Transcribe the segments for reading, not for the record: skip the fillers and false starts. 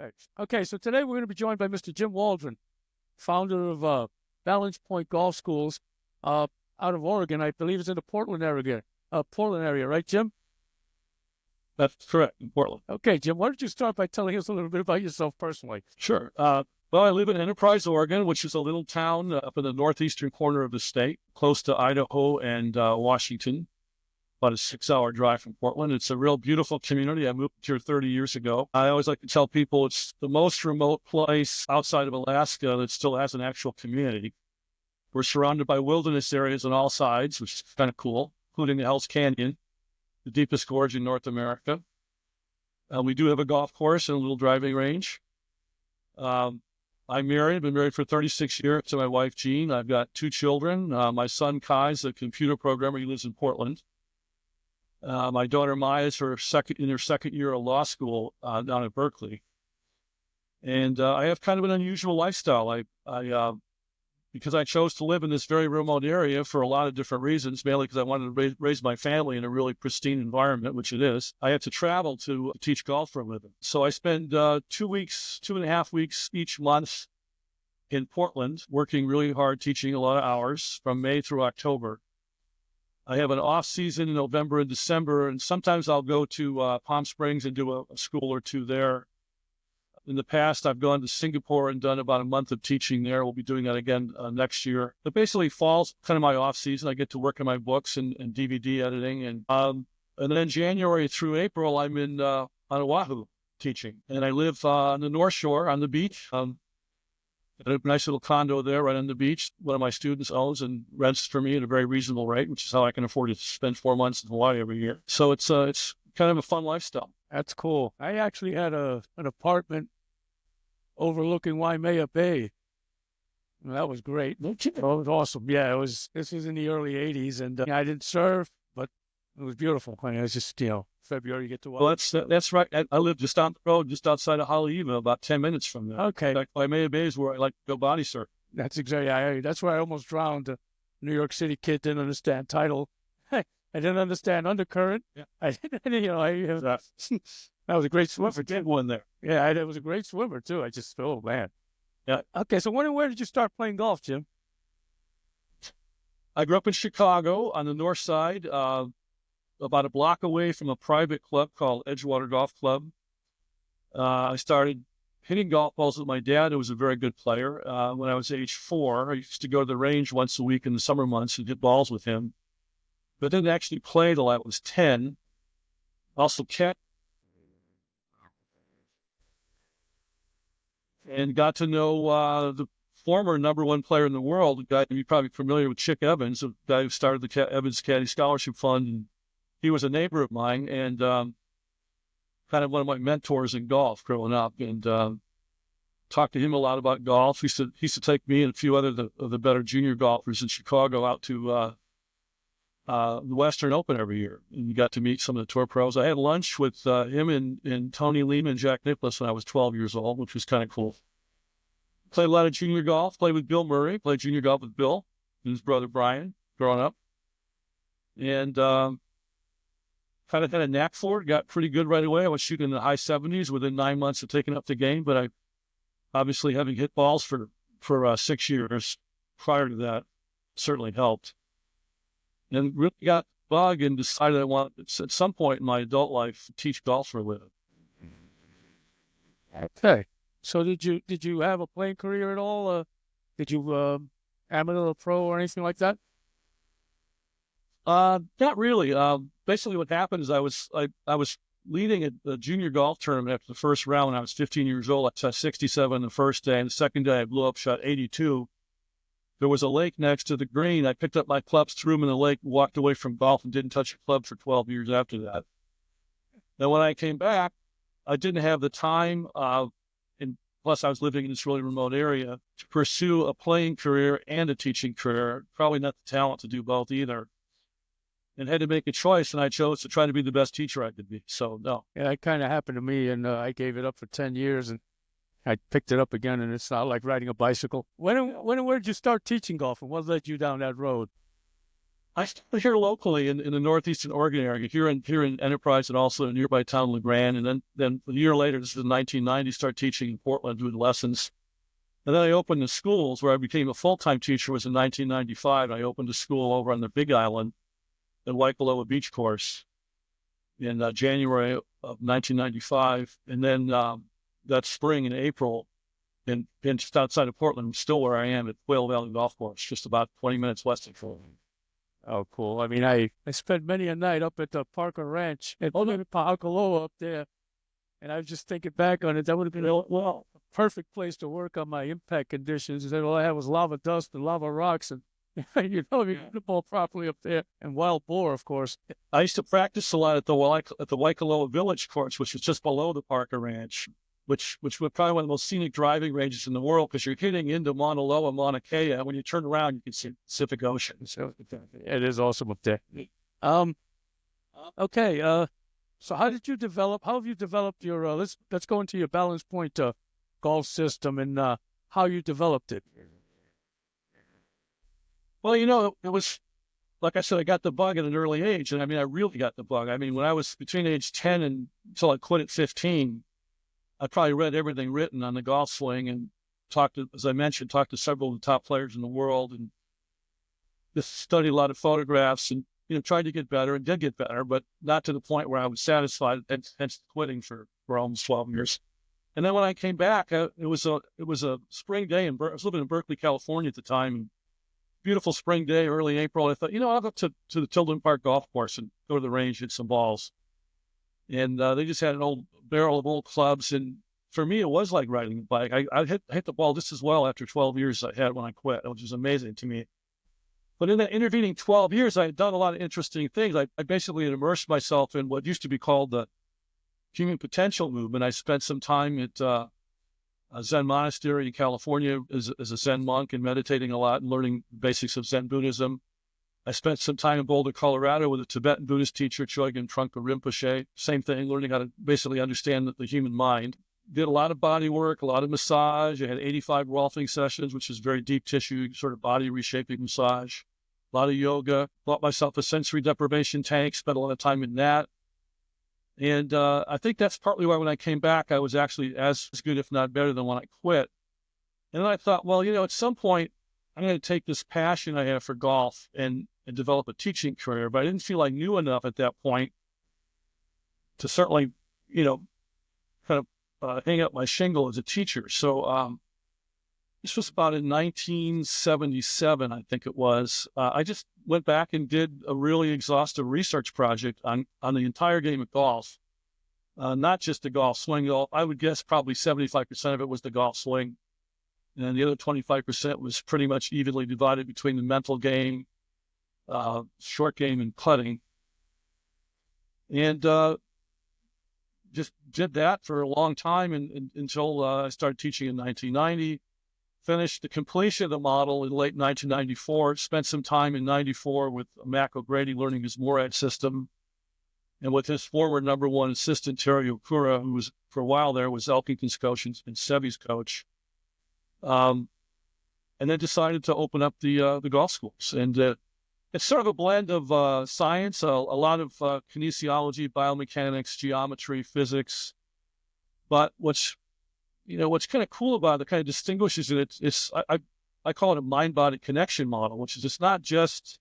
Perfect. Okay, so today we're going to be joined by Mr. Jim Waldron, founder of Balance Point Golf Schools uh, out of Oregon. I believe it's in the Portland area, right, Jim? That's correct, in Portland. Okay, Jim, why don't you start by telling us a little bit about yourself personally? Sure. Well, I live in Enterprise, Oregon, which is a little town up in the northeastern corner of the state, close to Idaho and Washington, about a 6-hour drive from Portland. It's a real beautiful community. I moved here 30 years ago. I always like to tell people it's the most remote place outside of Alaska that still has an actual community. We're surrounded by wilderness areas on all sides, which is kind of cool, including the Hell's Canyon, the deepest gorge in North America. We do have a golf course and a little driving range. I'm married. I've been married for 36 years to my wife, Jean. I've got 2 children. My son, Kai, is a computer programmer. He lives in Portland. My daughter, Maya, is in her second year of law school down at Berkeley. And I have kind of an unusual lifestyle. Because I chose to live in this very remote area for a lot of different reasons, mainly because I wanted to raise my family in a really pristine environment, which it is. I have to travel to teach golf for a living. So I spend 2.5 weeks each month in Portland, working really hard, teaching a lot of hours from May through October. I have an off season in November and December, and sometimes I'll go to Palm Springs and do a school or two there. In the past, I've gone to Singapore and done about a month of teaching there. We'll be doing that again next year. But basically, fall's kind of my off season. I get to work on my books and DVD editing, and then January through April, I'm in on Oahu teaching, and I live on the North Shore on the beach. A nice little condo there right on the beach. One of my students owns and rents for me at a very reasonable rate, which is how I can afford to spend 4 months in Hawaii every year. So it's kind of a fun lifestyle. That's cool. I actually had an apartment overlooking Waimea Bay. And that was great. Oh, it was awesome. Yeah, this was in the early 80s, and I didn't serve, but it was beautiful. I mean, it was just, February you get to watch. Well, that's right. I live just down the road, just outside of Haleiwa, about 10 minutes from there. Okay. In fact, Waimea Bay is where I like to go body surf. That's exactly, that's where I almost drowned. A New York City kid didn't understand tidal. I didn't understand undercurrent. Yeah. I didn't, that was a great swimmer. Big one there. Yeah, it was a great swimmer too. Oh man. Yeah. Okay, so where did you start playing golf, Jim? I grew up in Chicago on the north side, about a block away from a private club called Edgewater Golf Club. I started hitting golf balls with my dad, who was a very good player. When I was age 4, I used to go to the range once a week in the summer months and hit balls with him. But didn't actually play till I was 10. Also kept and got to know the former number 1 player in the world, a guy you're probably familiar with, Chick Evans, a guy who started the Evans Caddy Scholarship Fund. And he was a neighbor of mine and kind of one of my mentors in golf growing up, and talked to him a lot about golf. He used to take me and a few other of the better junior golfers in Chicago out to the Western Open every year, and you got to meet some of the tour pros. I had lunch with him and Tony Lehman and Jack Nicklaus when I was 12 years old, which was kind of cool. Played a lot of junior golf, played with Bill Murray, played junior golf with Bill and his brother Brian growing up. And kind of had a knack for it, got pretty good right away. I was shooting in the high 70s within 9 months of taking up the game, but I obviously having hit balls for 6 years prior to that certainly helped. And really got the bug and decided I wanted, at some point in my adult life, to teach golf for a living. Okay. So did you have a playing career at all? Did you amateur or pro or anything like that? Not really. Basically, what happened is I was leading a junior golf tournament after the first round when I was 15 years old. I shot 67 the first day, and the second day I blew up, shot 82. There was a lake next to the green. I picked up my clubs, threw them in the lake, walked away from golf, and didn't touch a club for 12 years after that. Then when I came back, I didn't have the time, and plus I was living in this really remote area, to pursue a playing career and a teaching career. Probably not the talent to do both either. And had to make a choice, and I chose to try to be the best teacher I could be. So, no. Yeah, that kind of happened to me, and I gave it up for 10 years, and I picked it up again, and it's not like riding a bicycle. When and where did you start teaching golf, and what led you down that road? I started here locally in the northeastern Oregon area, here in Enterprise, and also in nearby town LeGrand. And then a year later, this is in 1990, start teaching in Portland, doing lessons. And then I opened the schools where I became a full-time teacher was in 1995. I opened a school over on the Big Island at Waikoloa Beach Course in January of 1995. And then that spring in April, in just outside of Portland, still where I am at Whale Valley Golf Course, just about 20 minutes west of Portland. Oh, cool. I mean, I spent many a night up at the Parker Ranch at Paakaloa up there, and I was just thinking back on it. That would have been a perfect place to work on my impact conditions. And all I had was lava dust and lava rocks, and you can hit the ball properly up there, and wild boar, of course. I used to practice a lot at the Waikoloa Village Course, which is just below the Parker Ranch, which was probably one of the most scenic driving ranges in the world because you're hitting into Mauna Loa, Mauna Kea, and when you turn around, you can see the Pacific Ocean. So it is awesome up there. Okay. So how have you developed your? Let's go into your balance point golf system and how you developed it. Well, it was, like I said, I got the bug at an early age. And I mean, I really got the bug. I mean, when I was between age 10 and until I quit at 15, I probably read everything written on the golf swing and as I mentioned, talked to several of the top players in the world and just studied a lot of photographs and, tried to get better and did get better, but not to the point where I was satisfied, hence quitting for almost 12 years. And then when I came back, it was a spring day, I was living in Berkeley, California at the time, and beautiful spring day, early April. I thought, I'll go to the Tilden Park golf course and go to the range, hit some balls. And they just had an old barrel of old clubs. And for me, it was like riding a bike. I hit the ball just as well after 12 years I had when I quit, which was amazing to me. But in that intervening 12 years, I had done a lot of interesting things. I basically had immersed myself in what used to be called the human potential movement. I spent some time at a Zen monastery in California as a Zen monk and meditating a lot and learning the basics of Zen Buddhism. I spent some time in Boulder, Colorado with a Tibetan Buddhist teacher, Chogyam Trungpa Rinpoche. Same thing, learning how to basically understand the human mind. Did a lot of body work, a lot of massage. I had 85 Rolfing sessions, which is very deep tissue, sort of body reshaping massage. A lot of yoga. Bought myself a sensory deprivation tank, spent a lot of time in that. And I think that's partly why when I came back, I was actually as good, if not better, than when I quit. And then I thought, well, at some point, I'm going to take this passion I have for golf and develop a teaching career. But I didn't feel I knew enough at that point to certainly, kind of hang up my shingle as a teacher. So this was about in 1977, I think it was. I just went back and did a really exhaustive research project on the entire game of golf, not just the golf swing. I would guess probably 75% of it was the golf swing. And the other 25% was pretty much evenly divided between the mental game, short game, and putting. And just did that for a long time until I started teaching in 1990. Finished the completion of the model in late 1994. Spent some time in 94 with Mac O'Grady learning his MORAD system. And with his former number one assistant, Terry Okura, who was for a while there, was Elkington's coach and Sevy's coach. And then decided to open up the golf schools. And it's sort of a blend of science, a lot of kinesiology, biomechanics, geometry, physics. But what's kind of cool about it, kind of distinguishes it, I call it a mind-body connection model, which is it's not just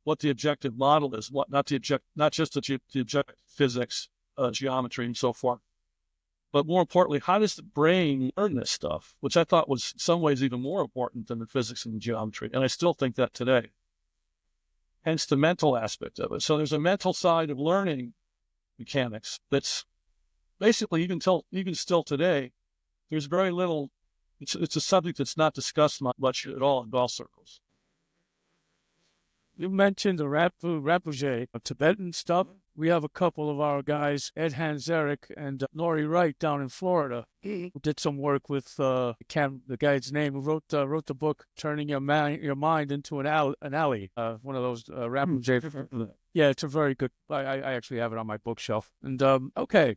what the objective model is, not just the objective physics, geometry, and so forth. But more importantly, how does the brain learn this stuff, which I thought was in some ways even more important than the physics and the geometry. And I still think that today. Hence the mental aspect of it. So there's a mental side of learning mechanics that's basically, even still today, there's very little, it's a subject that's not discussed much at all in golf circles. You mentioned the Rinpoche, Tibetan stuff. We have a couple of our guys, Ed Hanzarek and Nori Wright down in Florida, who did some work with the guy's name who wrote the book "Turning Your Mind into an Alley." One of those Rinpoche. Yeah, it's a very good. I actually have it on my bookshelf. And okay,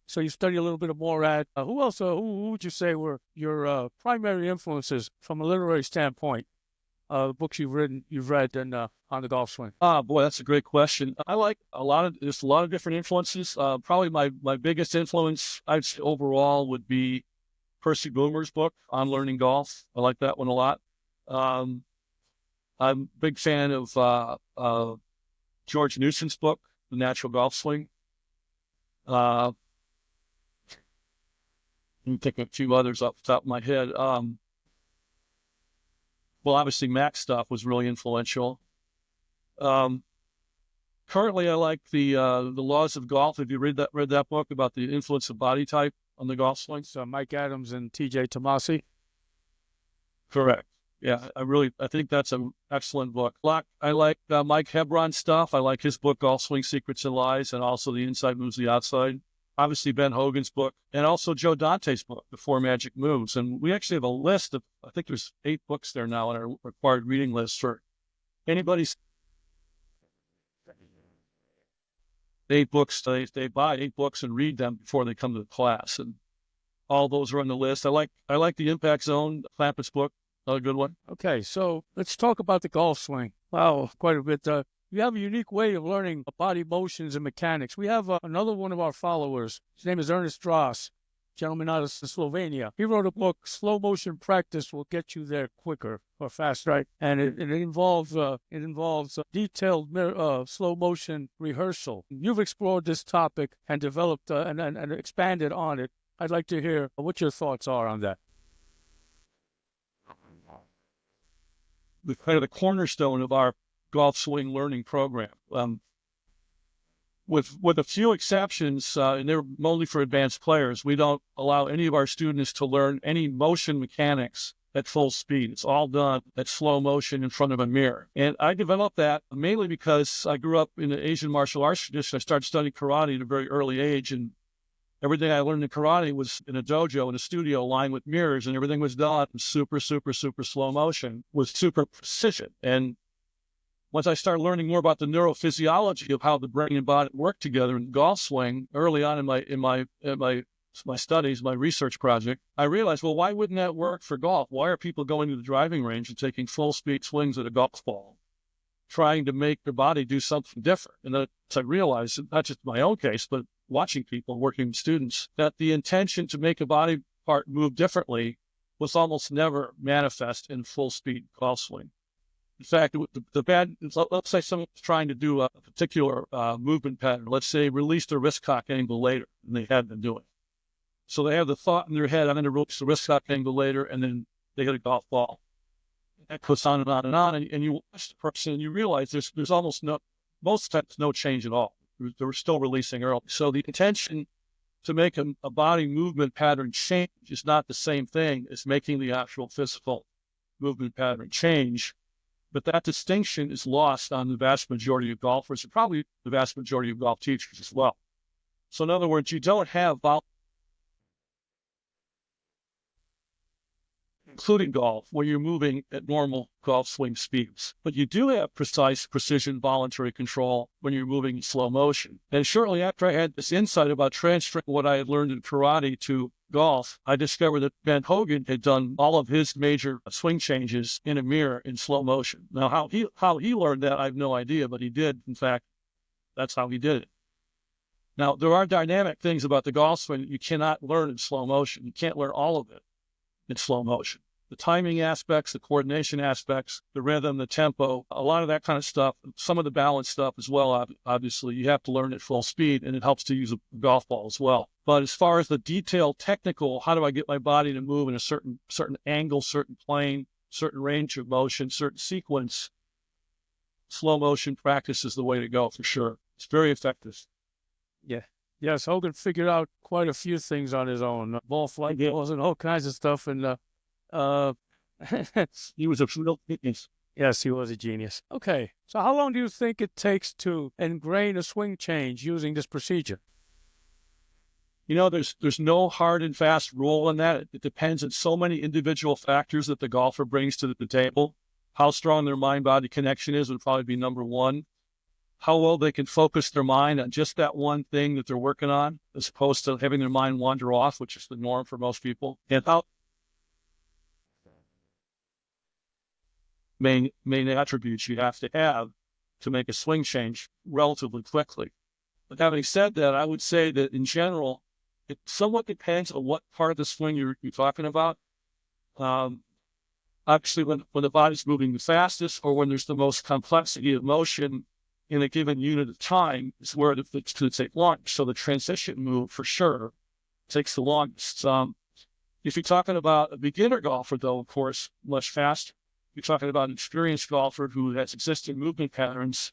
so you study a little bit more at who else? Who would you say were your primary influences from a literary standpoint? books you've read and on the golf swing? Ah, boy, that's a great question. I like there's a lot of different influences. Probably my biggest influence, I'd say overall, would be Percy Boomer's book on learning golf. I like that one a lot. Um, I'm a big fan of George Newson's book, The Natural Golf Swing. Uh, Let me think of a few others off the top of my head. Well, obviously Mac's stuff was really influential. Um, Currently, I like the Laws of Golf. Have you read that book about the influence of body type on the golf swing? So Mike Adams and T.J. Tomasi. Correct. Yeah, I think that's an excellent book. I like Mike Hebron's stuff. I like his book, Golf Swing Secrets and Lies, and also The Inside Moves the Outside. Obviously, Ben Hogan's book, and also Joe Dante's book, The Four Magic Moves. And we actually have a list of, I think there's 8 books there now on our required reading list for anybody's 8 books. They buy 8 books and read them before they come to the class. And all those are on the list. I like the Impact Zone, Clampett's book. Another good one. Okay, so let's talk about the golf swing. Wow, quite a bit. You have a unique way of learning body motions and mechanics. We have another one of our followers. His name is Ernest Dross, gentleman out of Slovenia. He wrote a book, Slow Motion Practice Will Get You There Quicker or Faster. Right? And it involves detailed slow motion rehearsal. You've explored this topic and developed and expanded on it. I'd like to hear what your thoughts are on that. The cornerstone of our golf swing learning program. With a few exceptions, and they're mostly for advanced players, we don't allow any of our students to learn any motion mechanics at full speed. It's all done at slow motion in front of a mirror. And I developed that mainly because I grew up in the Asian martial arts tradition. I started studying karate at a very early age, and everything I learned in karate was in a dojo, in a studio, lined with mirrors, and everything was done in super, super, super slow motion with super precision. And once I started learning more about the neurophysiology of how the brain and body work together in the golf swing, early on in my studies, my research project, I realized, well, why wouldn't that work for golf? Why are people going to the driving range and taking full speed swings at a golf ball, trying to make their body do something different? And then I realized, not just my own case, but watching people, working with students, that the intention to make a body part move differently was almost never manifest in full speed golf swing. In fact, let's say someone's trying to do a particular movement pattern. Let's say release the wrist cock angle later than they had been doing. So they have the thought in their head, I'm going to release the wrist cock angle later, and then they hit a golf ball. That goes on and on and on, and you watch the person and you realize there's almost most times no change at all. They were still releasing early. So the intention to make a body movement pattern change is not the same thing as making the actual physical movement pattern change. But that distinction is lost on the vast majority of golfers and probably the vast majority of golf teachers as well. So in other words, you don't have including golf, where you're moving at normal golf swing speeds. But you do have precise, precision, voluntary control when you're moving in slow motion. And shortly after I had this insight about transferring what I had learned in karate to golf, I discovered that Ben Hogan had done all of his major swing changes in a mirror in slow motion. Now, how he learned that, I have no idea, but he did. In fact, that's how he did it. Now, there are dynamic things about the golf swing that you cannot learn in slow motion. You can't learn all of it in slow motion. The timing aspects, the coordination aspects, the rhythm, the tempo, a lot of that kind of stuff, some of the balance stuff as well, obviously, you have to learn at full speed, and it helps to use a golf ball as well. But as far as the detailed technical, how do I get my body to move in a certain angle, certain plane, certain range of motion, certain sequence, slow motion practice is the way to go for sure. It's very effective. Yeah. Yes, Hogan figured out quite a few things on his own. Ball flight balls and all kinds of stuff. And he was a real genius. Yes, he was a genius. Okay, so how long do you think it takes to ingrain a swing change using this procedure? You know, there's no hard and fast rule on that. It depends on so many individual factors that the golfer brings to the table. How strong their mind-body connection is would probably be number one. How well they can focus their mind on just that one thing that they're working on, as opposed to having their mind wander off, which is the norm for most people. And how main attributes you have to make a swing change relatively quickly. But having said that, I would say that in general, it somewhat depends on what part of the swing you're talking about. Obviously, when the body's moving the fastest or when there's the most complexity of motion in a given unit of time is where it's going to take long. So the transition move, for sure, takes the longest. If you're talking about a beginner golfer, though, of course, much faster. You're talking about an experienced golfer who has existing movement patterns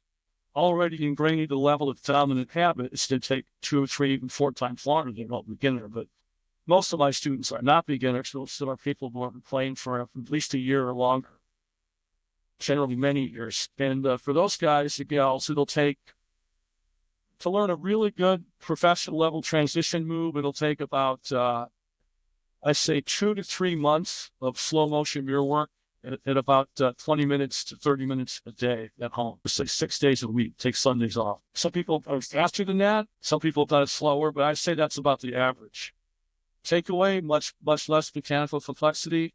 already ingrained the level of dominant habit. It's going to take 2 or 3, even 4 times longer than a beginner. But most of my students are not beginners. Most are people who have been playing for at least a year or longer, generally many years. And for those guys and gals, it'll take, to learn a really good professional level transition move, it'll take about, I say 2 to 3 months of slow motion mirror work at about 20 minutes to 30 minutes a day at home. Say 6 days a week, take Sundays off. Some people are faster than that. Some people have done it slower, but I'd say that's about the average. Takeaway, much less mechanical complexity,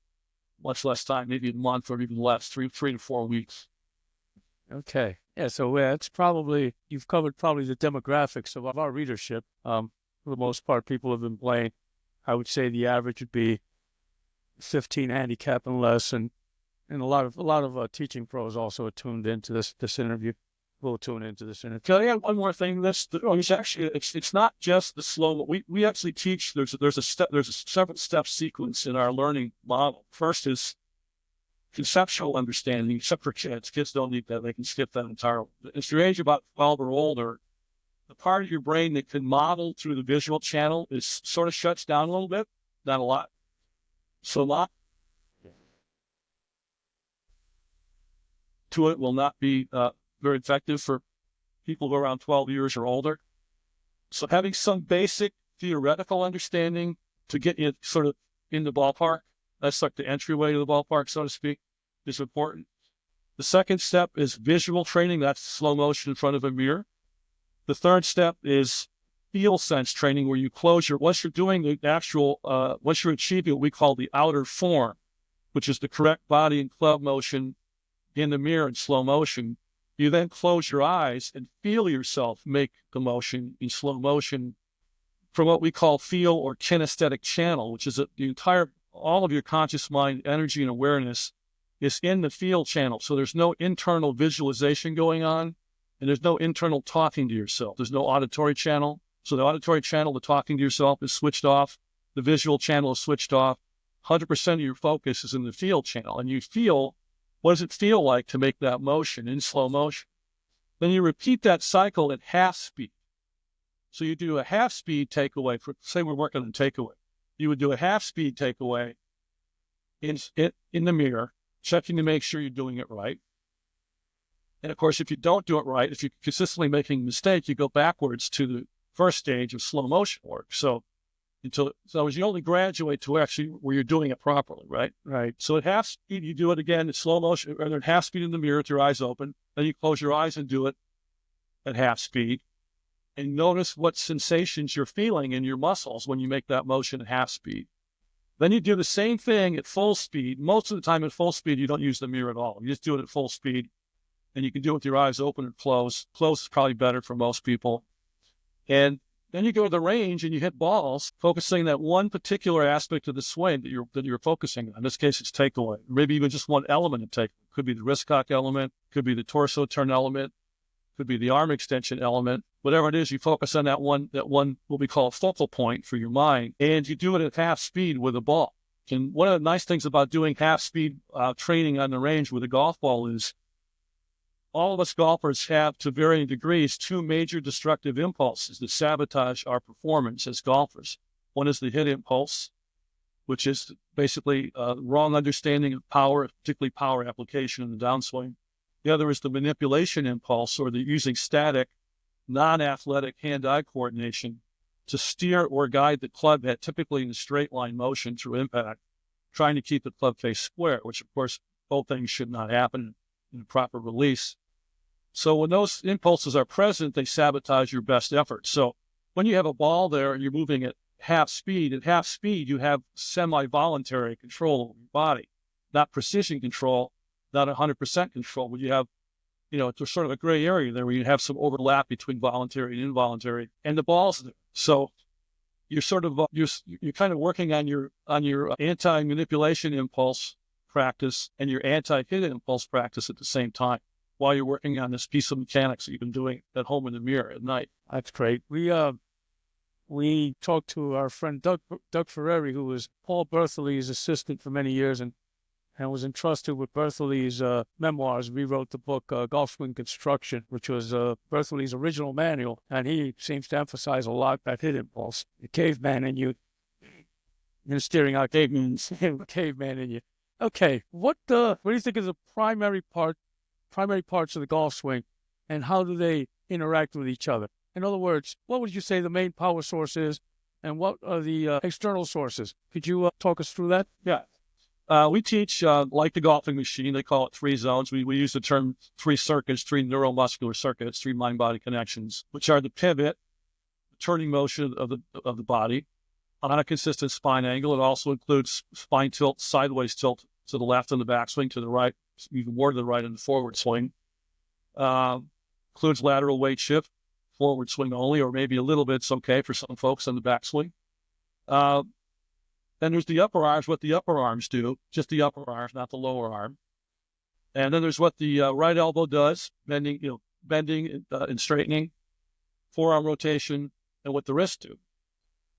much less time, maybe a month or even less, 3 to 4 weeks. Okay. Yeah, so it's probably, you've covered probably the demographics of our readership. For the most part, people have been playing. I would say the average would be 15 handicap and less, and a lot of teaching pros also are tuned into this interview. Will tune into this interview. Can I add one more thing? It's not just the slow. We actually teach. There's a 7-step sequence in our learning model. First is conceptual understanding, except for kids. Kids don't need that; they can skip that entirely. If you're age about 12 or older, the part of your brain that can model through the visual channel is sort of shuts down a little bit, not a lot. So a lot to it will not be very effective for people who are around 12 years or older. So having some basic theoretical understanding to get you sort of in the ballpark, that's like the entryway to the ballpark, so to speak, is important. The second step is visual training. That's slow motion in front of a mirror. The third step is feel sense training, where you once you're doing the actual, once you're achieving what we call the outer form, which is the correct body and club motion in the mirror in slow motion, you then close your eyes and feel yourself make the motion in slow motion from what we call feel or kinesthetic channel, which is all of your conscious mind energy and awareness is in the feel channel. So there's no internal visualization going on, and there's no internal talking to yourself. There's no auditory channel. So the auditory channel, the talking to yourself, is switched off. The visual channel is switched off. 100% of your focus is in the feel channel, and you feel, what does it feel like to make that motion in slow motion? Then you repeat that cycle at half speed. So you do a half speed takeaway. Say we're working on takeaway. You would do a half speed takeaway in the mirror, checking to make sure you're doing it right. And of course, if you don't do it right, if you're consistently making a mistake, you go backwards to the first stage of slow motion work. So as you only graduate to actually where you're doing it properly, right? Right. So at half speed, you do it again at slow motion, or at half speed in the mirror with your eyes open. Then you close your eyes and do it at half speed. And notice what sensations you're feeling in your muscles when you make that motion at half speed. Then you do the same thing at full speed. Most of the time at full speed, you don't use the mirror at all. You just do it at full speed. And you can do it with your eyes open or closed. Closed is probably better for most people. And then you go to the range and you hit balls, focusing on that one particular aspect of the swing that you're focusing on. In this case, it's takeaway. Maybe even just one element of takeaway. Could be the wrist cock element, could be the torso turn element, could be the arm extension element. Whatever it is, you focus on that one what we call a focal point for your mind, and you do it at half speed with a ball. And one of the nice things about doing half speed training on the range with a golf ball is all of us golfers have, to varying degrees, 2 major destructive impulses that sabotage our performance as golfers. One is the hit impulse, which is basically wrong understanding of power, particularly power application in the downswing. The other is the manipulation impulse, or the using static, non-athletic hand-eye coordination to steer or guide the club head, typically in a straight line motion through impact, trying to keep the club face square, which of course both things should not happen in a proper release. So when those impulses are present, they sabotage your best effort. So when you have a ball there and you're moving at half speed, you have semi-voluntary control of your body, not precision control, not 100% control, but you have, there's sort of a gray area there where you have some overlap between voluntary and involuntary, and the ball's there. So you're sort of you're kind of working on your anti-manipulation impulse practice and your anti-hit impulse practice at the same time while you're working on this piece of mechanics that you've been doing at home in the mirror at night. That's great. We talked to our friend Doug Ferreri, who was Paul Bertholli's assistant for many years and was entrusted with Bertholli's memoirs. We wrote the book Golf Swing Construction, which was Bertholli's original manual, and he seems to emphasize a lot that hit impulse, the caveman in you, steering out caveman in you. Okay, what do you think is the primary parts of the golf swing, and how do they interact with each other? In other words, what would you say the main power source is, and what are the external sources? Could you talk us through that? Yeah. We teach, like the golfing machine, they call it 3 zones. We use the term 3 circuits, 3 neuromuscular circuits, 3 mind-body connections, which are the pivot, the turning motion of the body on a consistent spine angle. It also includes spine tilt, sideways tilt to the left and the backswing, to the right, even more to the right in the forward swing. Includes lateral weight shift, forward swing only, or maybe a little bit's okay for some folks on the backswing. Then there's the upper arms, what the upper arms do, just the upper arms, not the lower arm. And then there's what the right elbow does, bending and straightening, forearm rotation, and what the wrists do.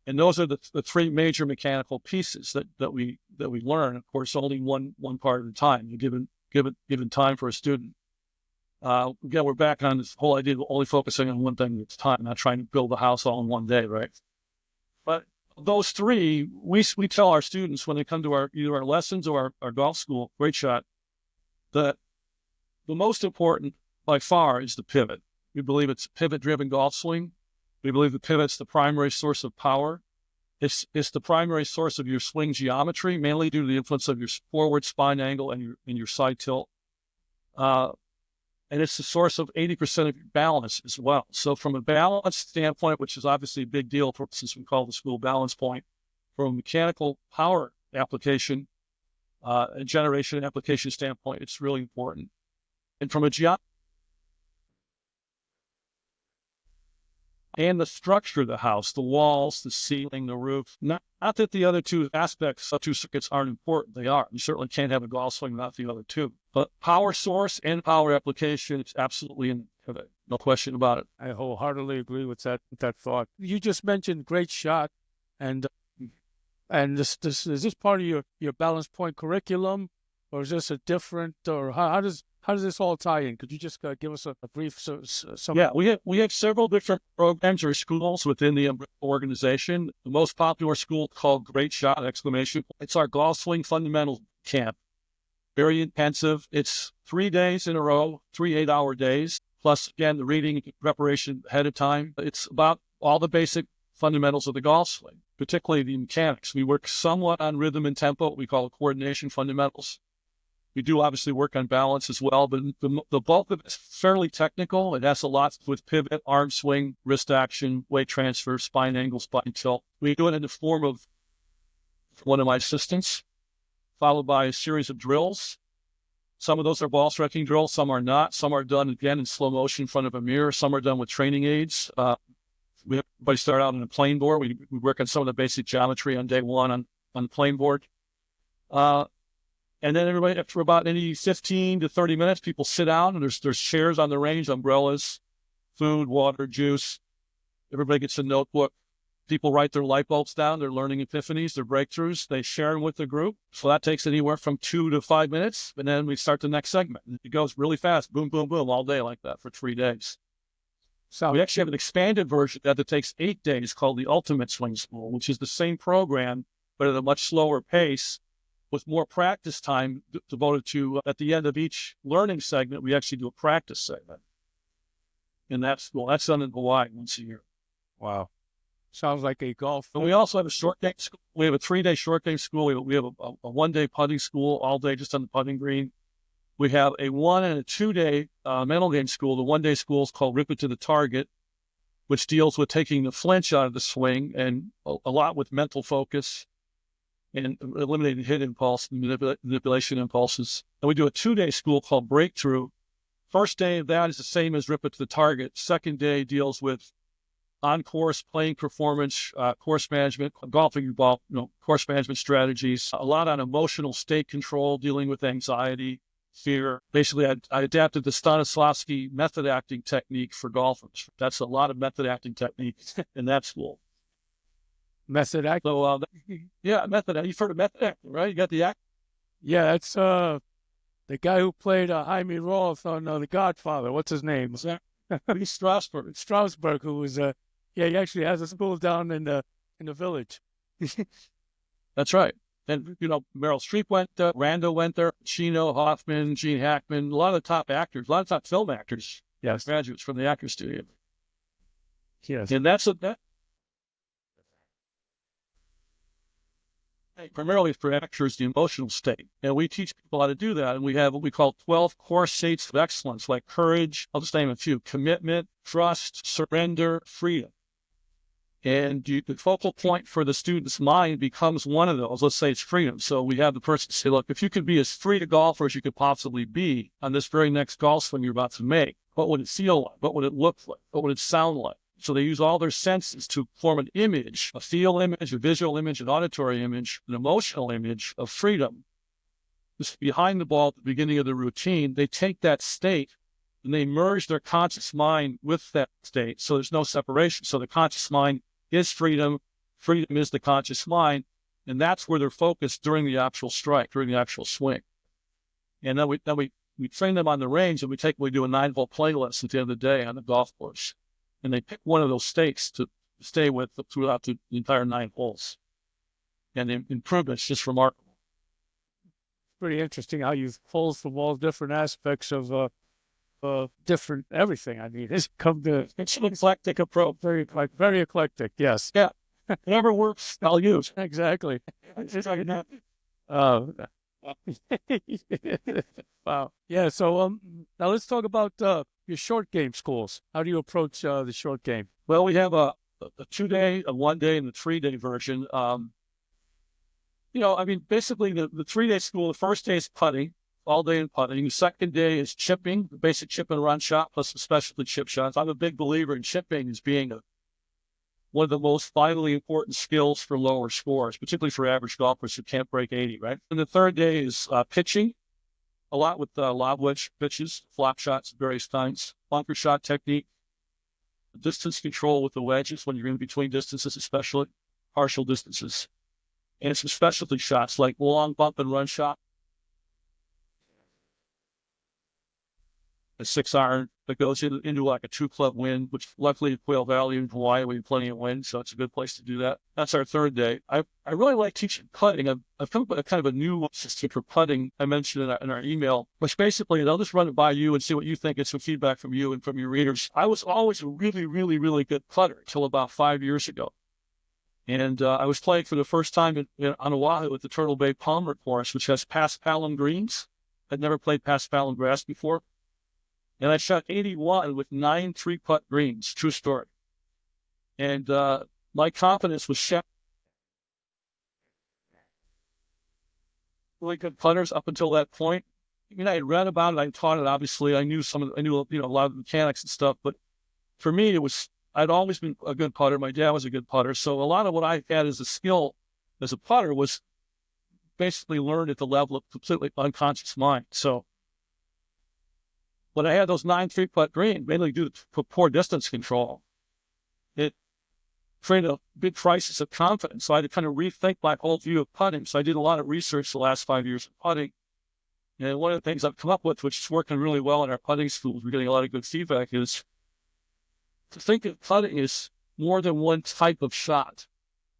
And those are the 3 major mechanical pieces that we learn. Of course, only one part at a time, given time for a student. Again, we're back on this whole idea of only focusing on one thing at a time, not trying to build a house all in one day, right? But those 3, we tell our students when they come to either our lessons or our golf school, Great Shot, that the most important by far is the pivot. We believe it's a pivot-driven golf swing. We believe the pivot's the primary source of power. It's the primary source of your swing geometry, mainly due to the influence of your forward spine angle and your side tilt. And it's the source of 80% of your balance as well. So from a balance standpoint, which is obviously a big deal since we call the school balance point, from a mechanical power application, and generation application standpoint, it's really important. And from a and the structure of the house, the walls, the ceiling, the roof. Not that the other 2 aspects of 2 circuits aren't important. They are. You certainly can't have a golf swing without the other 2. But power source and power application is absolutely in pivot. No question about it. I wholeheartedly agree with that thought. You just mentioned Great Shot, and this is this part of your balance point curriculum, or is this a different, or how does this all tie in? Could you just give us a brief summary? Yeah, we have several different programs or schools within the organization. The most popular school called Great Shot! It's our golf swing fundamentals camp. Very intensive. It's 3 days in a row, 3 8-hour days, plus again the reading preparation ahead of time. It's about all the basic fundamentals of the golf swing, particularly the mechanics. We work somewhat on rhythm and tempo. We call it coordination fundamentals. We do obviously work on balance as well, but the bulk of it's fairly technical. It has a lot with pivot, arm swing, wrist action, weight transfer, spine angle, spine tilt. We do it in the form of one of my assistants, followed by a series of drills. Some of those are ball striking drills, some are not. Some are done, again, in slow motion in front of a mirror. Some are done with training aids. Everybody start out on a plane board. We work on some of the basic geometry on day 1 on the plane board. And then everybody, after about any 15 to 30 minutes, people sit down, and there's chairs on the range, umbrellas, food, water, juice. Everybody gets a notebook. People write their light bulbs down, their learning epiphanies, their breakthroughs. They share them with the group. So that takes anywhere from 2 to 5 minutes. And then we start the next segment. It goes really fast, boom, boom, boom, all day like that for 3 days. So we actually have an expanded version that takes 8 days called the Ultimate Swing School, which is the same program, but at a much slower pace, with more practice time devoted to, at the end of each learning segment, we actually do a practice segment. And that's done in Hawaii once a year. Wow. Sounds like a golf. And we also have a short game school. We have a 3-day short game school. We have a 1-day putting school all day just on the putting green. We have a 1 and a 2-day mental game school. The 1-day school is called Rip It to the Target, which deals with taking the flinch out of the swing and a lot with mental focus. and eliminating hit impulse and manipulation impulses. And we do a 2-day school called Breakthrough. First day of that is the same as Rip It to the Target. Second day deals with on-course playing performance, course management, golfing ball, course management strategies, a lot on emotional state control, dealing with anxiety, fear. Basically, I adapted the Stanislavski method acting technique for golfers. That's a lot of method acting techniques in that school. Method acting? So, yeah, method. You've heard of method acting, right? You got the act? Yeah, that's the guy who played Jaime Roth on The Godfather. What's his name? Strasberg. Strasberg, who was yeah, he actually has a school down in the village. That's right. And, Meryl Streep went there, Rando went there, Chino, Hoffman, Gene Hackman, a lot of the top actors, a lot of top film actors, yes, graduates from the actor studio. Yes. And that's that. Primarily for actors, the emotional state. And we teach people how to do that. And we have what we call 12 core states of excellence, like courage, I'll just name a few: commitment, trust, surrender, freedom. And the focal point for the student's mind becomes one of those. Let's say it's freedom. So we have the person say, look, if you could be as free to golf as you could possibly be on this very next golf swing you're about to make, what would it feel like? What would it look like? What would it sound like? So they use all their senses to form an image, a feel image, a visual image, an auditory image, an emotional image of freedom. Just behind the ball at the beginning of the routine, they take that state and they merge their conscious mind with that state. So there's no separation. So the conscious mind is freedom. Freedom is the conscious mind. And that's where they're focused during the actual strike, during the actual swing. And then we train them on the range, and we do a 9-hole playlist at the end of the day on the golf course. And they pick one of those states to stay with throughout the entire 9 holes. And the improvement's just remarkable. Pretty interesting how you pull from all different aspects of different everything. I mean, it's an eclectic approach. Very eclectic. Yes. Yeah. Whatever works, I'll use. Exactly. Wow. Yeah. So now let's talk about your short game schools. How do you approach the short game? Well, we have a 2-day, a 1-day, and a 3-day version. Basically the 3-day school, the first day is putting, all day in putting. The second day is chipping, the basic chip and run shot, plus some specialty chip shots. I'm a big believer in chipping as being one of the most vitally important skills for lower scores, particularly for average golfers who can't break 80, right? And the third day is pitching, a lot with lob wedge pitches, flop shots of various kinds, bunker shot technique, distance control with the wedges when you're in between distances, especially partial distances, and some specialty shots like long bump and run shot, a 6-iron that goes into like a 2-club wind, which luckily at Quail Valley in Hawaii we have plenty of wind, so it's a good place to do that. That's our third day. I really like teaching putting. I've come up with a kind of a new system for putting I mentioned in our email, which basically, and I'll just run it by you and see what you think, and some feedback from you and from your readers. I was always a really, really, really good putter until about 5 years ago. And I was playing for the first time on Oahu at the Turtle Bay Palmer course, which has paspalum greens. I'd never played paspalum grass before. And I shot 81 with 9 3-putt greens. True story. And my confidence was shot. Really good putters up until that point. I had read about it. I taught it. Obviously, I knew a lot of the mechanics and stuff. But for me, I'd always been a good putter. My dad was a good putter. So a lot of what I had as a skill as a putter was basically learned at the level of completely unconscious mind. So when I had those 9 3-putt greens, mainly due to poor distance control, it created a big crisis of confidence. So I had to kind of rethink my whole view of putting. So I did a lot of research the last 5 years of putting. And one of the things I've come up with, which is working really well in our putting schools, we're getting a lot of good feedback, is to think of putting as more than one type of shot.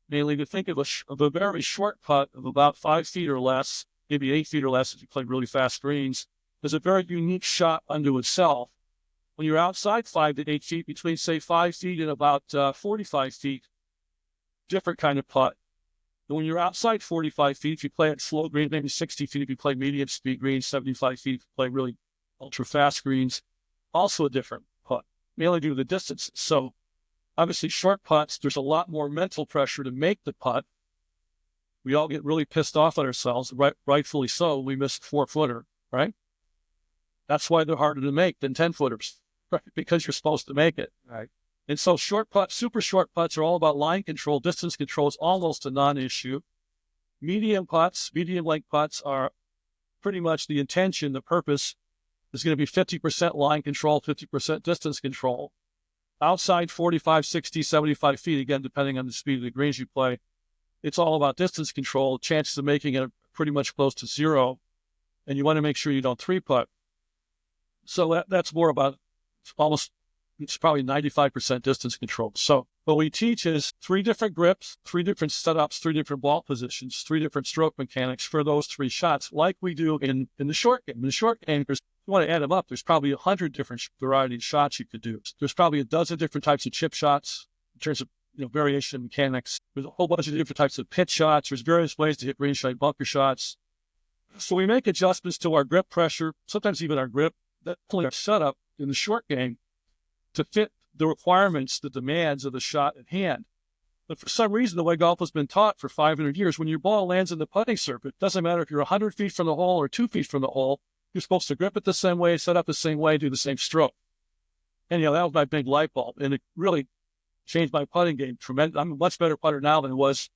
Mainly to think of a very short putt of about 5 feet or less, maybe 8 feet or less if you play really fast greens, is a very unique shot unto itself. When you're outside 5 to 8 feet, between say 5 feet and about 45 feet, different kind of putt. And when you're outside 45 feet, if you play at slow greens, maybe 60 feet if you play medium speed greens, 75 feet if you play really ultra fast greens, also a different putt, mainly due to the distance. So obviously short putts, there's a lot more mental pressure to make the putt. We all get really pissed off at ourselves, rightfully so. We miss 4-footer, right? That's why they're harder to make than 10-footers, right? Because you're supposed to make it. Right. And so short putts, super short putts are all about line control. Distance control is almost a non-issue. Medium length putts are pretty much the intention, the purpose is going to be 50% line control, 50% distance control. Outside 45, 60, 75 feet, again, depending on the speed of the greens you play, it's all about distance control. Chances of making it are pretty much close to zero. And you want to make sure you don't 3-putt. So that's more about it's probably 95% distance control. So what we teach is 3 different grips, 3 different setups, 3 different ball positions, 3 different stroke mechanics for those 3 shots, like we do in the short game. In the short game, if you want to add them up, there's probably 100 different varieties of shots you could do. There's probably a dozen different types of chip shots in terms of variation in mechanics. There's a whole bunch of different types of pitch shots. There's various ways to hit green shot bunker shots. So we make adjustments to our grip pressure, sometimes even our grip, that our setup in the short game to fit the requirements, the demands of the shot at hand. But for some reason, the way golf has been taught for 500 years, when your ball lands in the putting circuit, it doesn't matter if you're 100 feet from the hole or 2 feet from the hole, you're supposed to grip it the same way, set up the same way, do the same stroke. And, that was my big light bulb. And it really changed my putting game tremendously. I'm a much better putter now than I was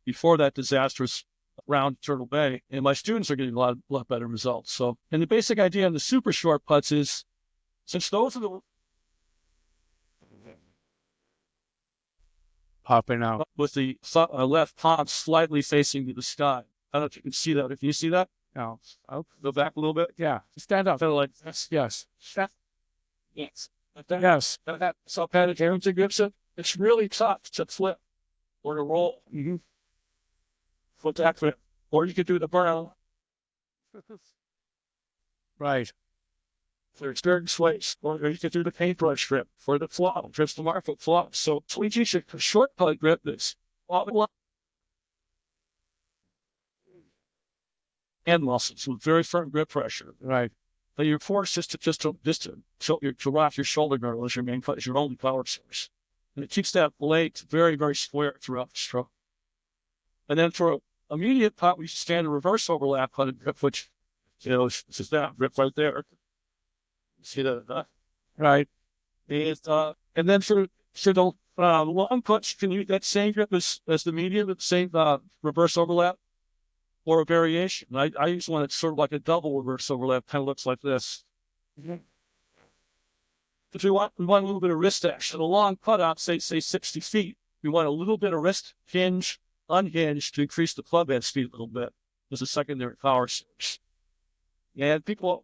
before that disastrous round at Turtle Bay. And my students are getting a lot better results. So, and the basic idea on the super short putts is, since those are the Popping out. with the left palm slightly facing to the sky. I don't know if you can see that. If you see that, No. Oh, go back a little bit. yeah. Stand up. Kind of like this. Yes. Yes. Yes. So Pat Harrington grips it. It's really tough to flip or to roll. Mm-hmm. Flip that grip. Or you could do the burnout. Right. For experienced ways, or you could do the paintbrush grip for the flop, trips the mark foot flop. So we teach a short putt grip that's hand muscles with very firm grip pressure. Right. But you're forced just to wrap your shoulder girdle as your main as your only power source, and it keeps that blade very, very square throughout the stroke. And then for a immediate putt, we stand a reverse overlap putt grip, which is that grip right there. See that? Right. And then for the long putts, you can use that same grip as the medium, the same reverse overlap, or a variation. I use one that's sort of like a double reverse overlap, kind of looks like this. Mm-hmm. If we want a little bit of wrist action, a long putt out, say 60 feet, we want a little bit of wrist hinge, unhinged to increase the club head speed a little bit as a secondary power source. And people,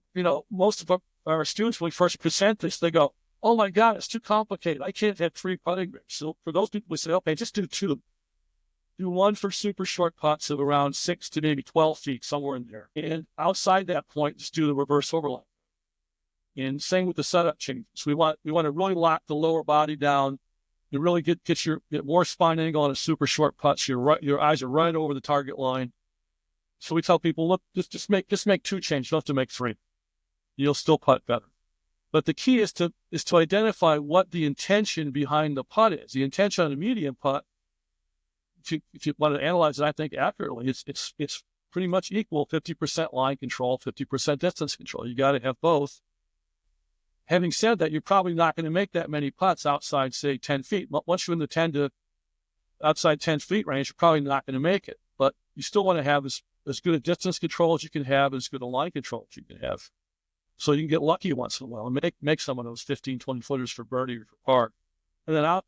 most of our students, when we first present this, they go, "Oh my God, it's too complicated. I can't have 3 putting grips." So for those people, we say, "Okay, just do 2. Do 1 for super short putts of around 6 to maybe 12 feet, somewhere in there. And outside that point, just do the reverse overlap." And same with the setup changes. We want to really lock the lower body down. You really get more spine angle on a super short putt. So your eyes are right over the target line. So we tell people, look, just make 2 changes. You don't have to make 3. You'll still putt better. But the key is to identify what the intention behind the putt is. The intention on a medium putt, if you want to analyze it, I think accurately, it's pretty much equal: 50% line control, 50% distance control. You got to have both. Having said that, you're probably not going to make that many putts outside, say, 10 feet. Once you're in the 10 to outside 10 feet range, you're probably not going to make it. But you still want to have as good a distance control as you can have, as good a line control as you can have. So you can get lucky once in a while and make some of those 15, 20 footers for birdie or for par. And then out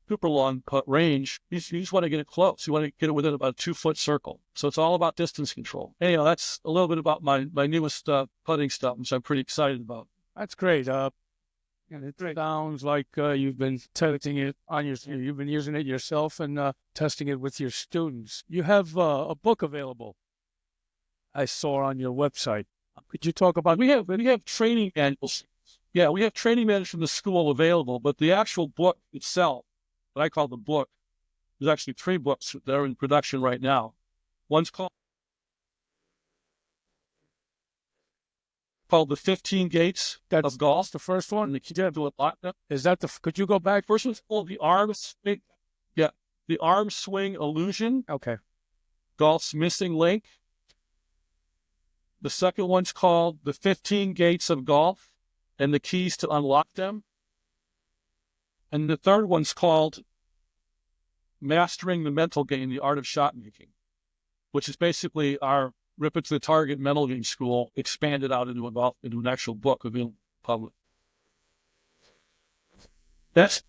super long putt range, you just want to get it close. You want to get it within about a 2-foot circle. So it's all about distance control. Anyhow, that's a little bit about my newest putting stuff, which I'm pretty excited about. That's great. And it sounds like you've been testing it you've been using it yourself and testing it with your students. You have a book available, I saw on your website. Could you talk about? We have training manuals. Yeah, we have training manuals from the school available, but the actual book itself, what I call the book, there's actually 3 books that are in production right now. One's called The 15 Gates of Golf. The first one. And the key to a lot. Is that could you go back? First one's called The Arms. Yeah, the arm swing illusion, Okay. golf's missing link. The second one's called the 15 gates of golf and the keys to unlock them. And the third one's called mastering the mental game, the art of shot making, which is basically our Rip It to the Target mental game school expanded out into an actual book available public. That's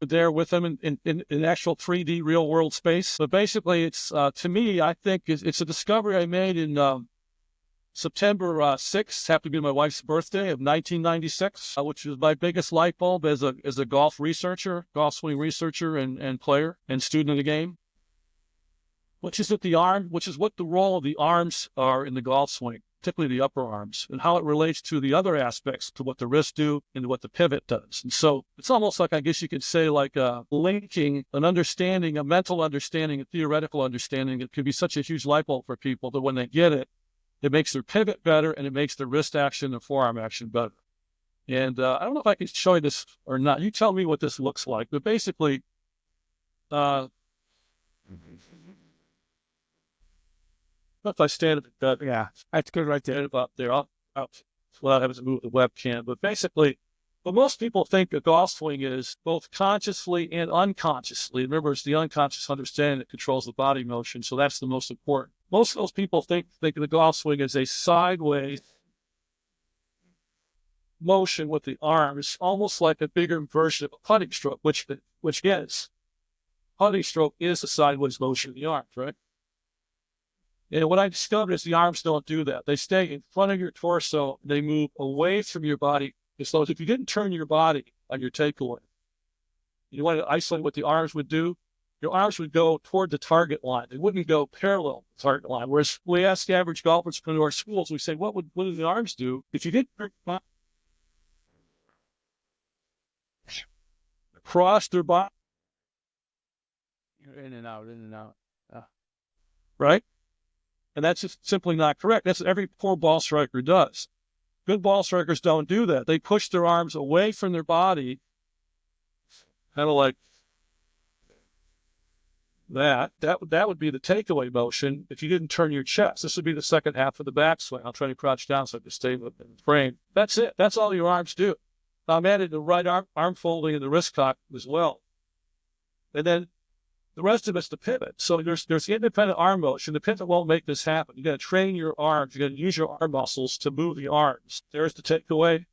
there with them in actual 3D real world space. But basically, it's to me, I think it's a discovery I made in September 6th, happened to be my wife's birthday of 1996, which was my biggest light bulb as a golf swing researcher and player and student of the game. Which is what the role of the arms are in the golf swing, particularly the upper arms, and how it relates to the other aspects, to what the wrists do and what the pivot does. And so it's almost like, I guess you could say, like linking an understanding, a mental understanding, a theoretical understanding. It could be such a huge light bulb for people that when they get it, it makes their pivot better and it makes their wrist action and forearm action better. And I don't know if I can show you this or not. You tell me what this looks like. But basically, if I stand at that, Yeah, that's good right there. up there, I'll without having to move the webcam. But basically, what most people think a golf swing is, both consciously and unconsciously. Remember, it's the unconscious understanding that controls the body motion, so that's the most important. Most of those people think of the golf swing as a sideways motion with the arms, almost like a bigger version of a putting stroke, which is putting stroke is a sideways motion of the arms, right? And what I discovered is the arms don't do that. They stay in front of your torso. They move away from your body. As though if you didn't turn your body on your takeaway, you want to isolate what the arms would do. Your arms would go toward the target line. They wouldn't go parallel to the target line. Whereas we ask the average golfers come to our schools, we say, what do the arms do if you didn't turn your body across their body? In and out, in and out. Right? And that's just simply not correct. That's what every poor ball striker does. Good ball strikers don't do that. They push their arms away from their body, kind of like that. That would be the takeaway motion if you didn't turn your chest. This would be the second half of the backswing. I'll try to crouch down so I can stay in the frame. That's it. That's all your arms do. I'm adding the right arm folding and the wrist cock as well. And then the rest of it's the pivot. So there's independent arm motion. The pivot won't make this happen. You got to train your arms. You got to use your arm muscles to move the arms. There's the takeaway.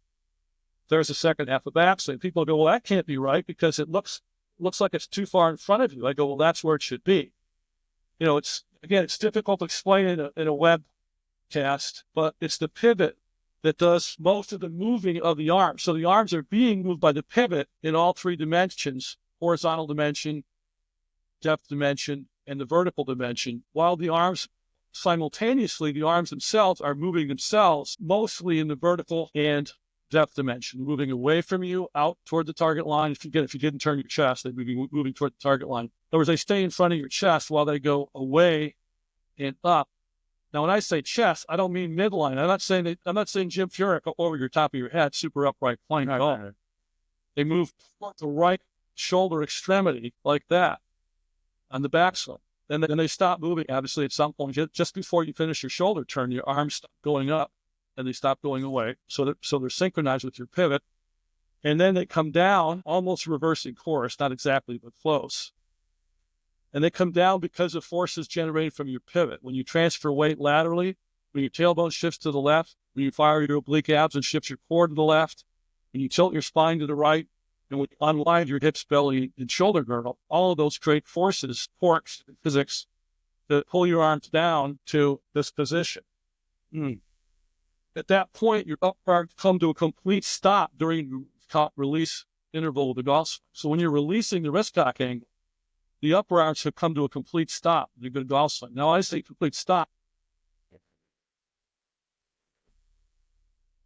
There's the second half of backswing. People go, well, that can't be right because it looks like it's too far in front of you. I go, well, that's where it should be. You know, it's difficult to explain in a webcast, but it's the pivot that does most of the moving of the arms. So the arms are being moved by the pivot in all three dimensions: horizontal dimension, depth dimension, and the vertical dimension, while the arms themselves are moving themselves mostly in the vertical and depth dimension, moving away from you out toward the target line. If you didn't turn your chest, they'd be moving toward the target line. In other words, they stay in front of your chest while they go away and up. Now, when I say chest, I don't mean midline. I'm not saying Jim Furyk over your top of your head, super upright plane at all. They move toward the right shoulder extremity like that on the backswing. Then they stop moving, obviously, at some point. Just before you finish your shoulder turn, your arms stop going up and they stop going away. So they're synchronized with your pivot. And then they come down, almost reversing course, not exactly, but close. And they come down because of forces generated from your pivot. When you transfer weight laterally, when your tailbone shifts to the left, when you fire your oblique abs and shift your core to the left, when you tilt your spine to the right, and when you unwind your hips, belly, and shoulder girdle, all of those create forces, torques, physics, that pull your arms down to this position. At that point, your upper arms come to a complete stop during the release interval of the golf swing. So when you're releasing the wrist cock angle, the upper arms have come to a complete stop in a good golf swing. Now, I say complete stop.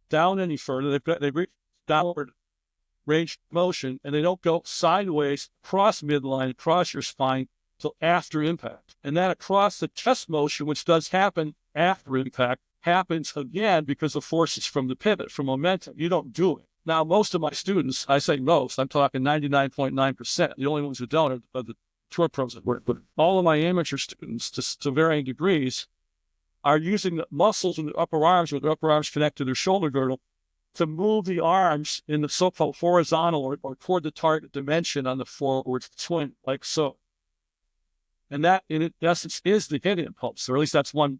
Down any further, they've reached downward range of motion, and they don't go sideways, across midline, across your spine, till after impact. And that across the chest motion, which does happen after impact, happens again because of forces from the pivot, from momentum. You don't do it. Now, most of my students, I say most, I'm talking 99.9%. The only ones who don't are the tour pros that work. But all of my amateur students, to varying degrees, are using the muscles in the upper arms, where the upper arms connect to their shoulder girdle, to move the arms in the so-called horizontal or toward the target dimension on the forward swing, like so. And that, in essence, is the hit impulse, or at least that's one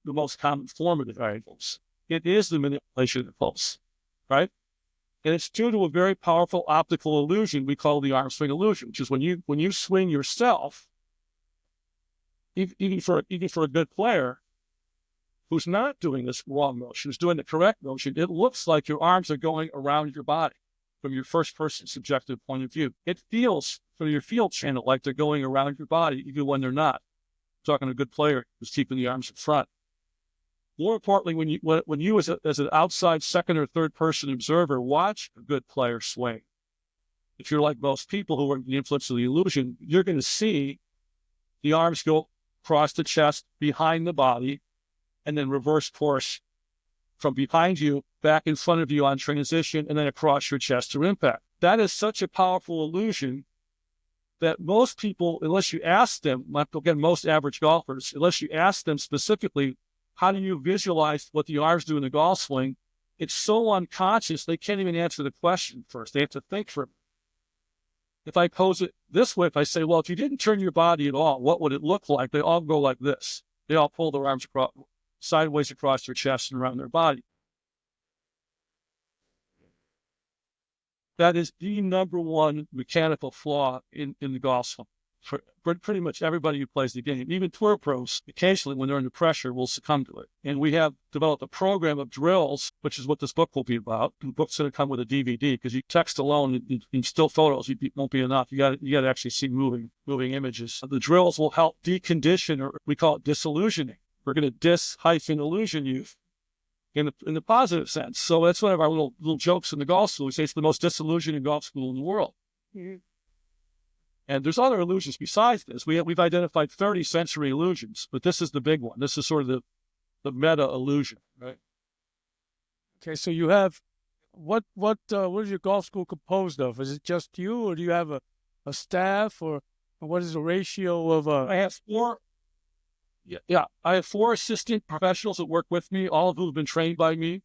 the most common form of the impulse. It is the manipulation impulse, right? And it's due to a very powerful optical illusion we call the arm swing illusion, which is when you swing yourself, even for a good player who's not doing this wrong motion, who's doing the correct motion, it looks like your arms are going around your body from your first-person subjective point of view. It feels from your field channel like they're going around your body, even when they're not. I'm talking to a good player who's keeping the arms in front. More importantly, when you as an outside second or third person observer watch a good player swing, if you're like most people who are in the influence of the illusion, you're going to see the arms go across the chest, behind the body, and then reverse course from behind you, back in front of you on transition, and then across your chest to impact. That is such a powerful illusion that most people, unless you ask them, again, most average golfers, unless you ask them specifically, how do you visualize what the arms do in the golf swing? It's so unconscious, they can't even answer the question first. They have to think for it. If I pose it this way, if I say, well, if you didn't turn your body at all, what would it look like? They all go like this. They all pull their arms sideways across their chest and around their body. That is the number one mechanical flaw in the golf swing. For pretty much everybody who plays the game, even tour pros, occasionally when they're under pressure, will succumb to it. And we have developed a program of drills, which is what this book will be about. The book's going to come with a DVD, because you text alone and still photos won't be enough. You got to actually see moving images. The drills will help decondition, or we call it disillusioning. We're going to dis-illusion you in the positive sense. So that's one of our little jokes in the golf school. We say it's the most disillusioning golf school in the world. Mm-hmm. And there's other illusions besides this. We've identified 30 sensory illusions, but this is the big one. This is sort of the meta illusion, right? Okay, so you have what is your golf school composed of? Is it just you, or do you have a staff, or what is the ratio of? I have four. Yeah, I have 4 assistant professionals that work with me, all of who have been trained by me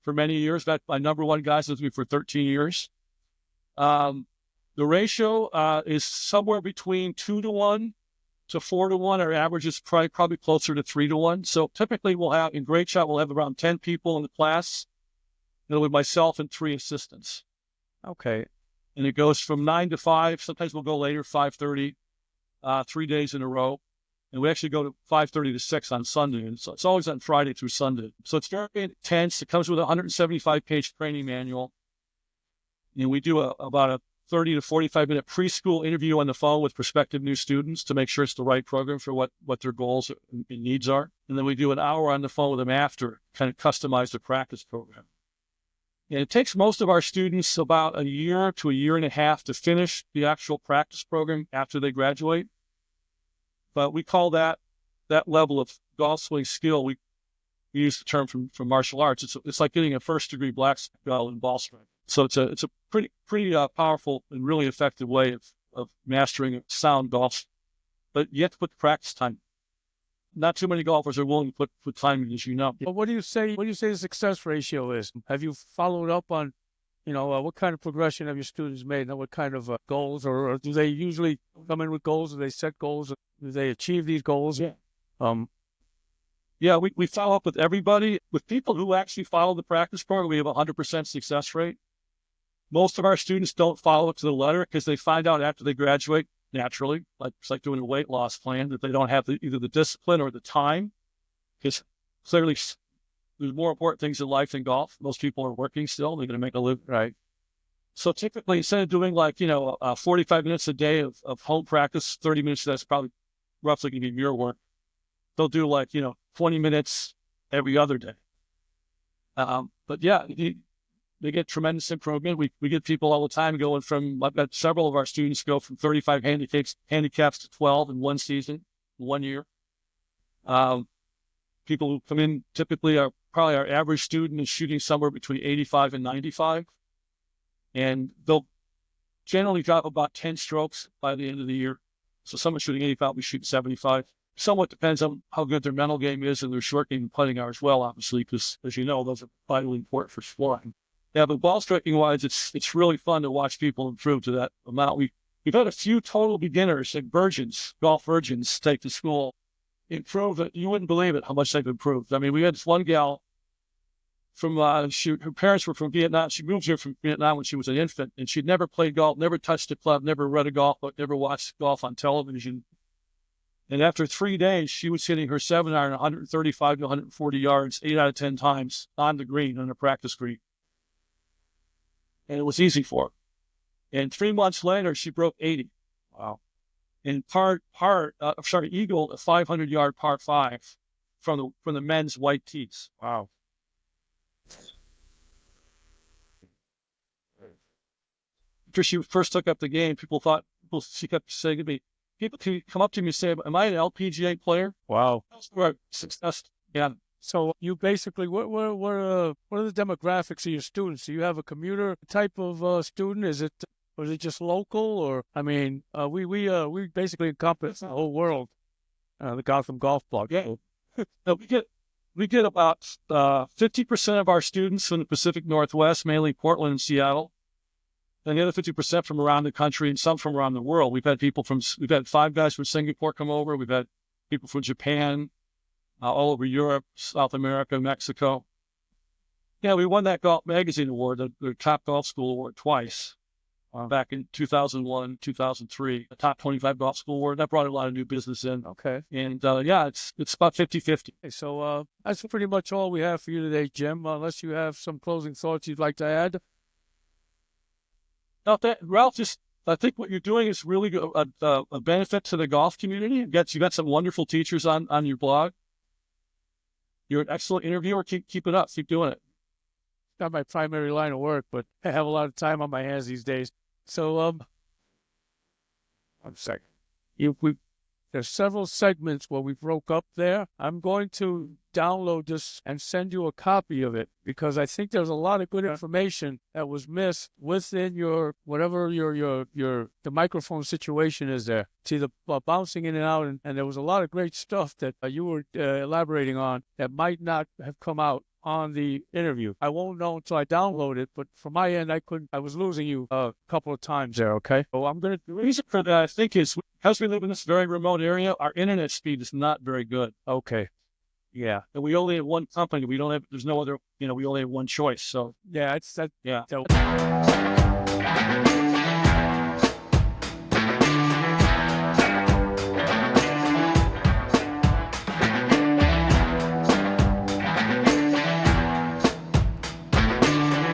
for many years. That my number one guy's with me for 13 years. The ratio is somewhere between 2-to-1 to 4-to-1. Our average is probably closer to 3-to-1. So typically we'll have around 10 people in the class, and with myself and 3 assistants. Okay. And it goes from 9 to 5. Sometimes we'll go later, 5:30, 3 days in a row. And we actually go to 5:30 to 6 on Sunday. And so it's always on Friday through Sunday. So it's very intense. It comes with a 175-page training manual. And we do about a 30 to 45-minute preschool interview on the phone with prospective new students to make sure it's the right program for what their goals and needs are. And then we do an hour on the phone with them after, kind of customize the practice program. And it takes most of our students about a year to a year and a half to finish the actual practice program after they graduate. But we call that level of golf swing skill, we use the term from martial arts. It's like getting a first-degree black belt in ball strike. So it's a pretty powerful and really effective way of mastering a sound golf. But you have to put the practice time. Not too many golfers are willing to put time in, as you know. But what do you say the success ratio is? Have you followed up on, what kind of progression have your students made, and what kind of goals, or do they usually come in with goals? Do they set goals? Do they achieve these goals? Yeah. Yeah, we follow up with everybody. With people who actually follow the practice program, we have a 100% success rate. Most of our students don't follow it to the letter because they find out after they graduate, naturally, it's like doing a weight loss plan, that they don't have either the discipline or the time, because clearly there's more important things in life than golf. Most people are working still. They're going to make a living, right? So typically, instead of doing 45 minutes a day of home practice, 30 minutes, that's probably roughly going to be mirror work. They'll do 20 minutes every other day. But yeah, they get tremendous improvement. We get people all the time going from, I've got several of our students go from 35 handicaps to 12 in one season, 1 year. People who come in typically are probably our average student is shooting somewhere between 85 and 95. And they'll generally drop about 10 strokes by the end of the year. So someone shooting 85, we shoot 75. Somewhat depends on how good their mental game is and their short game and putting are as well, obviously, because as you know, those are vitally important for scoring. Yeah, but ball striking wise, it's really fun to watch people improve to that amount. We've had a few total beginners, like virgins, golf virgins, take to school, improve it. You wouldn't believe it how much they've improved. I mean, we had this one gal from her parents were from Vietnam. She moved here from Vietnam when she was an infant, and she'd never played golf, never touched a club, never read a golf book, never watched golf on television. And after 3 days, she was hitting her 7-iron 135 to 140 yards, 8 out of 10 times on the green, on a practice green. And it was easy for her. And 3 months later, she broke 80. Wow. And eagled a 500-yard par 5 from the men's white tees. Wow. After she first took up the game, she kept saying to me, people can come up to me and say, am I an LPGA player? Wow. Success. Yeah. So you basically, what are the demographics of your students? Do you have a commuter type of student? Or is it just local? Or, I mean, we basically encompass the whole world, the Gotham Golf Blog. Yeah. No, we get about 50% of our students from the Pacific Northwest, mainly Portland and Seattle. And the other 50% from around the country and some from around the world. We've had 5 guys from Singapore come over. We've had people from Japan, all over Europe, South America, Mexico. Yeah, we won that Golf Magazine Award, the Top Golf School Award, twice. Back in 2001, 2003, the Top 25 Golf School Award. That brought a lot of new business in. Okay. And it's about 50-50. Okay, so that's pretty much all we have for you today, Jim, unless you have some closing thoughts you'd like to add. Now, Ralph, I think what you're doing is really a benefit to the golf community. You got some wonderful teachers on your blog. You're an excellent interviewer. Keep it up. Keep doing it. Not my primary line of work, but I have a lot of time on my hands these days. So, 1 second. There's several segments where we broke up there. I'm going to download this and send you a copy of it because I think there's a lot of good information that was missed within your whatever the microphone situation is there. See the bouncing in and out, and there was a lot of great stuff that you were elaborating on that might not have come out on the interview. I won't know until I download it, but from my end, I was losing you a couple of times there, okay? So the reason for that, I think, is because we live in this very remote area, our internet speed is not very good. Okay. Yeah. And we only have one company. There's no other, we only have one choice. So yeah, it's that. Yeah. So